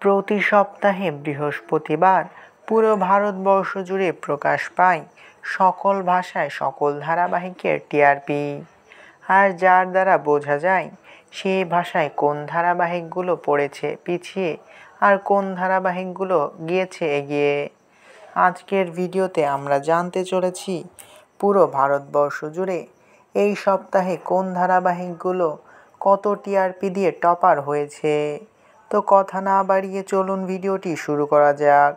প্রতি সপ্তাহে বৃহস্পতিবার পুরো ভারতবর্ষ জুড়ে প্রকাশ পায় সকল ভাষায় সকল ধারাবাহিকের টিআরপি, আর যার দ্বারা বোঝা যায় সেই ভাষায় কোন ধারাবাহিকগুলো পড়েছে পিছিয়ে আর কোন ধারাবাহিকগুলো গিয়েছে এগিয়ে। আজকের ভিডিওতে আমরা জানতে চলেছি পুরো ভারতবর্ষ জুড়ে এই সপ্তাহে কোন ধারাবাহিকগুলো কত টিআরপি দিয়ে টপার হয়েছে। তো কথা না বাড়িয়ে চলুন ভিডিওটি শুরু করা যাক।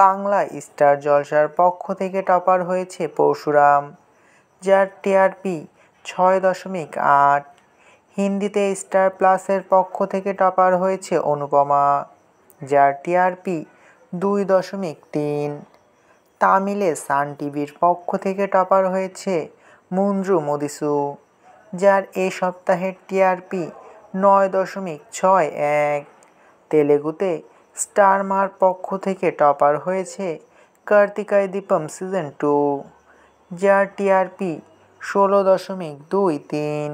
বাংলা স্টার জলসার পক্ষ থেকে টপার হয়েছে পরশুরাম, যার টিআরপি 6.8। হিন্দিতে স্টার প্লাসের পক্ষ থেকে টপার হয়েছে অনুপমা, যার টিআরপি 2.3। তামিলে সান টিভির পক্ষ থেকে টপার হয়েছে মুঞ্জু মুদিসু, যার এই সপ্তাহের টিআরপি 9.61। তেলেগুতে স্টার মার পক্ষ থেকে টপার হয়েছে কার্তিকাই দীপম সিজন 2, যার টিআরপি 16.23।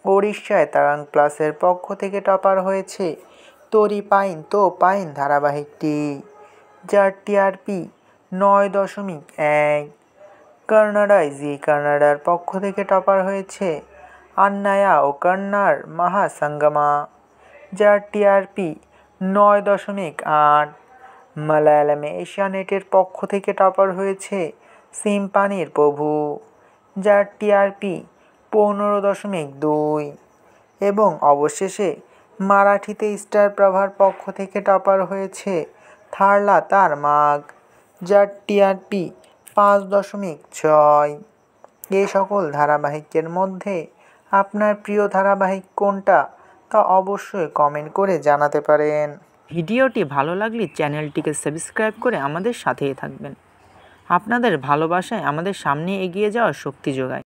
ওড়িশায় তারাং প্লাসের পক্ষ থেকে টপার হয়েছে তোরি পাইন তো পাইন ধারাবাহিকটি, যার টিআরপি 9.1। কন্নড়ায় জি কন্নড়ার পক্ষ থেকে টপার হয়েছে আন্নায়া ও কন্নড় মহাসঙ্গমা, যার টিআরপি 9.8। মালায়ালামে এশিয়ানেটের পক্ষ থেকে টপার হয়েছে সিম্পানির প্রভু, যার টিআরপি 15.2। এবং অবশেষে মারাঠিতে স্টার প্রভার পক্ষ থেকে টপার হয়েছে থারলা তার মাগ, যার টিআরপি 5.6। এই সকল ধারাবাহিকের মধ্যে আপনার প্রিয় ধারাবাহিক কোনটা তা অবশ্যই কমেন্ট করে জানাতে পারেন। ভিডিওটি ভালো লাগলে চ্যানেলটিকে সাবস্ক্রাইব করে আমাদের সাথেই থাকবেন। আপনাদের ভালোবাসায় আমাদের সামনে এগিয়ে যাওয়ার শক্তি যোগায়।